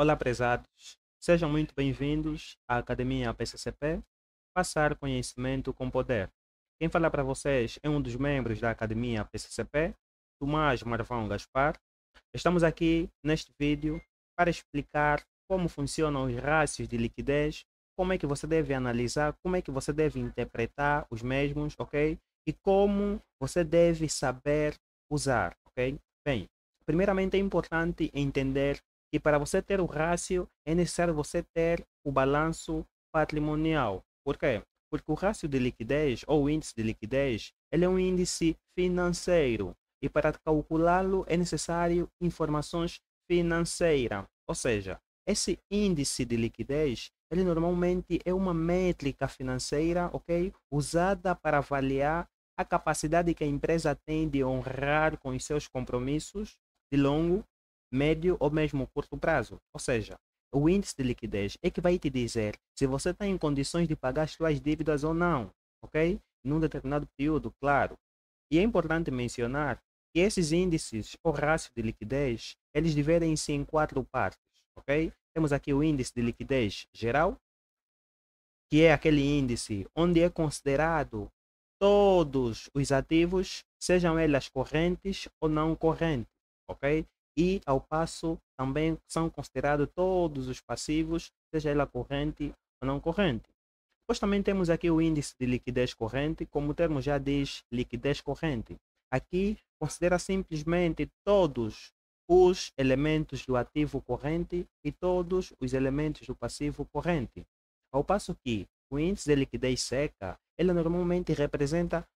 Olá, prezados. Sejam muito bem-vindos à Academia PCCP, Passar Conhecimento com Poder. Quem fala para vocês é um dos membros da Academia PCCP, Tomás Marvão Gaspar. Estamos aqui neste vídeo para explicar como funcionam os rácios de liquidez, como é que você deve analisar, como é que você deve interpretar os mesmos, ok? E como você deve saber usar, ok? Bem, primeiramente é importante entender que para você ter o rácio é necessário você ter o balanço patrimonial. Por quê? Porque o rácio de liquidez ou o índice de liquidez, ele é um índice financeiro e para calculá-lo é necessário informações financeiras. Ou seja, esse índice de liquidez, ele normalmente é uma métrica financeira, ok? Usada para avaliar a capacidade que a empresa tem de honrar com os seus compromissos de longo, médio ou mesmo curto prazo. Ou seja, o índice de liquidez é que vai te dizer se você está em condições de pagar as suas dívidas ou não, ok? Num determinado período, claro. E é importante mencionar que esses índices ou rácio de liquidez, eles dividem-se em quatro partes, ok? Temos aqui o índice de liquidez geral, que é aquele índice onde é considerado todos os ativos, sejam elas correntes ou não correntes, ok? E ao passo também são considerados todos os passivos, seja ela corrente ou não corrente. Depois também temos aqui o índice de liquidez corrente, como o termo já diz, liquidez corrente. Aqui considera simplesmente todos os elementos do ativo corrente e todos os elementos do passivo corrente. Ao passo que o índice de liquidez seca, ele normalmente representa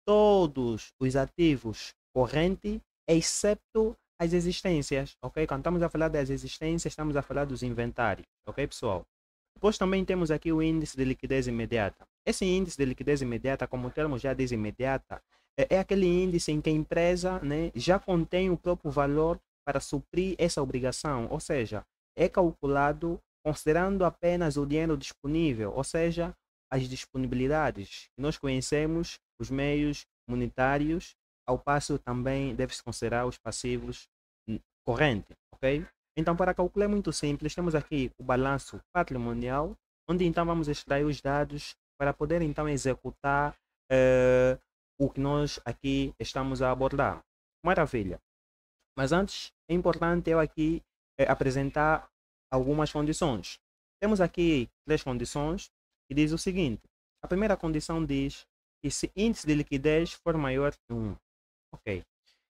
todos os ativos correntes, exceto as existências, ok? Quando estamos a falar das existências, estamos a falar dos inventários, ok, pessoal? Depois também temos aqui o índice de liquidez imediata. Esse índice de liquidez imediata, como o termo já diz imediata, é aquele índice em que a empresa, né, já contém o próprio valor para suprir essa obrigação, ou seja, é calculado considerando apenas o dinheiro disponível, ou seja, as disponibilidades que nós conhecemos, os meios monetários, ao passo também deve-se considerar os passivos correntes, ok? Então, para calcular é muito simples, temos aqui o balanço patrimonial, onde então vamos extrair os dados para poder então executar o que nós aqui estamos a abordar. Maravilha. Mas antes, é importante eu aqui apresentar algumas condições. Temos aqui três condições que diz o seguinte. A primeira condição diz que se índice de liquidez for maior que 1. Ok.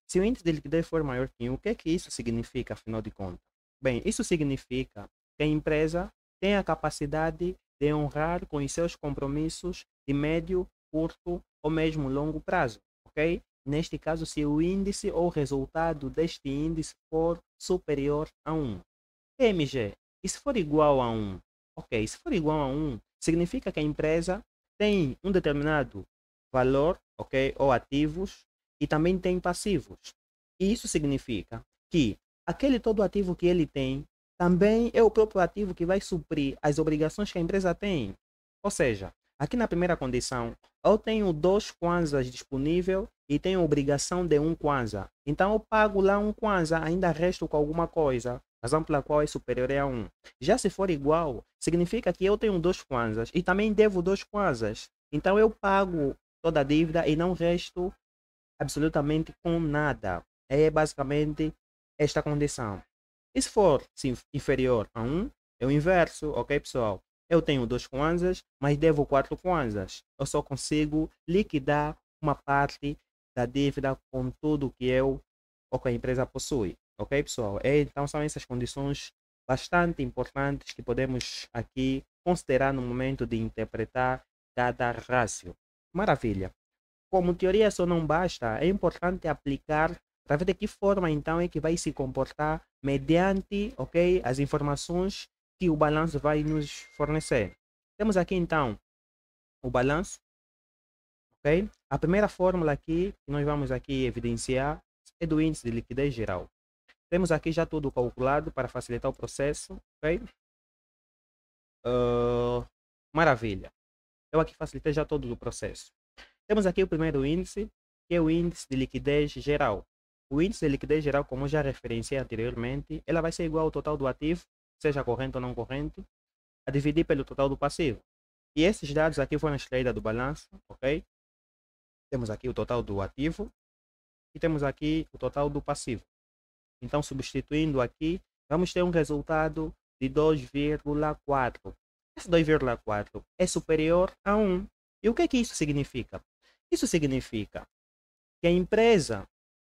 Se o índice de liquidez for maior que 1, o que é que isso significa, afinal de contas? Bem, isso significa que a empresa tem a capacidade de honrar com os seus compromissos de médio, curto ou mesmo longo prazo, ok? Neste caso, se o índice ou resultado deste índice for superior a 1. MG, e se for igual a 1? Ok, se for igual a 1, significa que a empresa tem um determinado valor, ok, ou ativos, e também tem passivos. E isso significa que aquele todo ativo que ele tem também é o próprio ativo que vai suprir as obrigações que a empresa tem. Ou seja, aqui na primeira condição, eu tenho 2 kwanzas disponível e tenho obrigação de 1 kwanza. Então eu pago lá 1 kwanza, ainda resto com alguma coisa, razão pela qual é superior a 1. Já se for igual, significa que eu tenho 2 kwanzas e também devo 2 kwanzas. Então eu pago toda a dívida e não resto absolutamente com nada. É basicamente esta condição. E se for sim, inferior a 1, é o inverso, ok, pessoal? Eu tenho 2 kwanzas, mas devo 4 kwanzas. Eu só consigo liquidar uma parte da dívida com tudo que eu ou que a empresa possui. Ok, pessoal? Então são essas condições bastante importantes que podemos aqui considerar no momento de interpretar cada rácio. Maravilha. Como teoria só não basta, é importante aplicar para ver de que forma então é que vai se comportar mediante, ok, as informações que o balanço vai nos fornecer. Temos aqui então o balanço, ok? A primeira fórmula aqui que nós vamos aqui evidenciar é do índice de liquidez geral. Temos aqui já tudo calculado para facilitar o processo, ok? Maravilha. Eu aqui facilitei já todo o processo. Temos aqui o primeiro índice, que é o índice de liquidez geral. O índice de liquidez geral, como eu já referenciei anteriormente, ela vai ser igual ao total do ativo seja corrente ou não corrente, a dividir pelo total do passivo. E esses dados aqui foram extraídos do balanço, ok? Temos aqui o total do ativo e temos aqui o total do passivo. Então, substituindo aqui, vamos ter um resultado de 2,4. Esse 2,4 é superior a 1. E o que isso significa? Isso significa que a empresa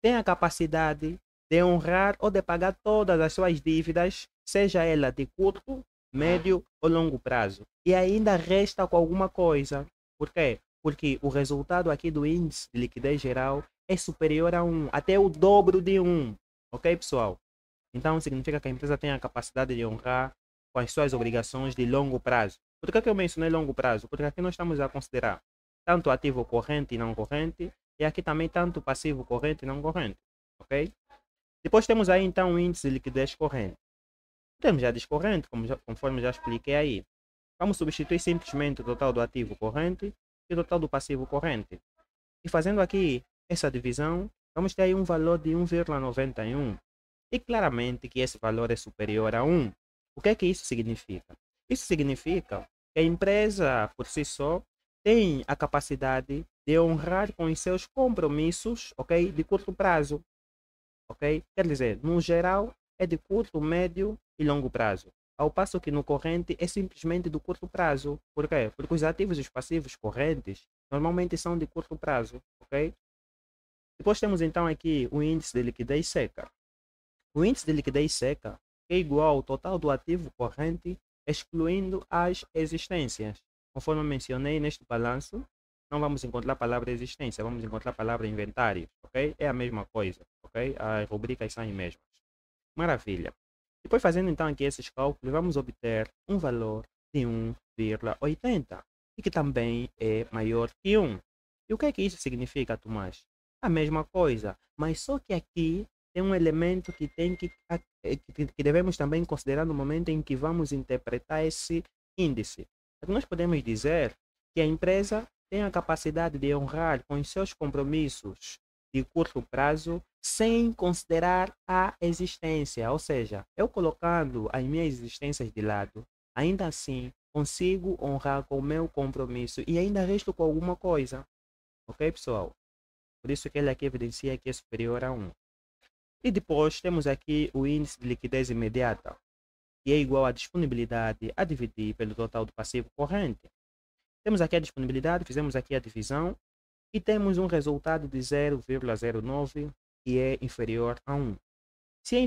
tem a capacidade de honrar ou de pagar todas as suas dívidas, seja ela de curto, médio ou longo prazo. E ainda resta com alguma coisa. Por quê? Porque o resultado aqui do índice de liquidez geral é superior a 1, até o dobro de 1. Ok, pessoal? Então, significa que a empresa tem a capacidade de honrar com as suas obrigações de longo prazo. Por que eu mencionei longo prazo? Porque aqui nós estamos a considerar tanto ativo corrente e não corrente, e aqui também tanto passivo corrente e não corrente. Ok? Depois temos aí então o índice de liquidez corrente. Temos já descorrente, conforme já expliquei aí. Vamos substituir simplesmente o total do ativo corrente e o total do passivo corrente. E fazendo aqui essa divisão, vamos ter aí um valor de 1,91. E claramente que esse valor é superior a 1. O que é que isso significa? Isso significa que a empresa, por si só, tem a capacidade de honrar com os seus compromissos, ok, de curto prazo. Ok? Quer dizer, no geral, é de curto, médio e longo prazo. Ao passo que no corrente é simplesmente do curto prazo. Por quê? Porque os ativos e os passivos correntes normalmente são de curto prazo. Ok? Depois temos então aqui o índice de liquidez seca. O índice de liquidez seca é igual ao total do ativo corrente, excluindo as existências. Conforme eu mencionei neste balanço, não vamos encontrar a palavra existência, vamos encontrar a palavra inventário, ok? É a mesma coisa, ok? As rubricas são as mesmas. Maravilha. Depois fazendo então aqui esses cálculos, vamos obter um valor de 1,80 e que também é maior que 1. E o que é que isso significa, Tomás? A mesma coisa, mas só que aqui tem um elemento que que devemos também considerar no momento em que vamos interpretar esse índice. Nós podemos dizer que a empresa tem a capacidade de honrar com os seus compromissos de curto prazo sem considerar a existência. Ou seja, eu colocando as minhas existências de lado, ainda assim consigo honrar com o meu compromisso e ainda resto com alguma coisa. Ok, pessoal? Por isso que ele aqui evidencia que é superior a 1. E depois temos aqui o índice de liquidez imediata, que é igual à disponibilidade a dividir pelo total do passivo corrente. Temos aqui a disponibilidade, fizemos aqui a divisão e temos um resultado de 0,09 que é inferior a 1. Se é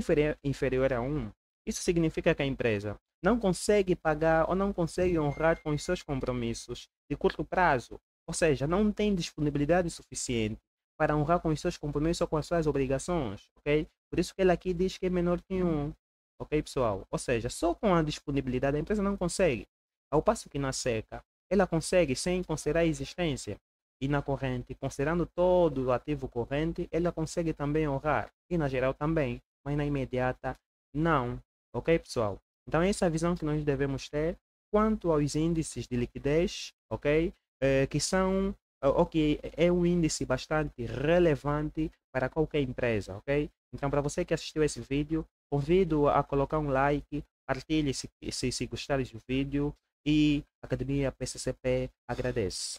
inferior a 1, isso significa que a empresa não consegue pagar ou não consegue honrar com os seus compromissos de curto prazo, ou seja, não tem disponibilidade suficiente para honrar com os seus compromissos ou com as suas obrigações, ok? Por isso que ele aqui diz que é menor que 1, ok, pessoal? Ou seja, só com a disponibilidade a empresa não consegue. Ao passo que na seca, ela consegue sem considerar a existência. E na corrente, considerando todo o ativo corrente, ela consegue também honrar. E na geral também, mas na imediata, não. Ok, pessoal? Então, essa é a visão que nós devemos ter quanto aos índices de liquidez, ok? Que são ok, é um índice bastante relevante para qualquer empresa, ok? Então, para você que assistiu esse vídeo, convido a colocar um like, partilhe se gostares do vídeo e a Academia PCCP agradece.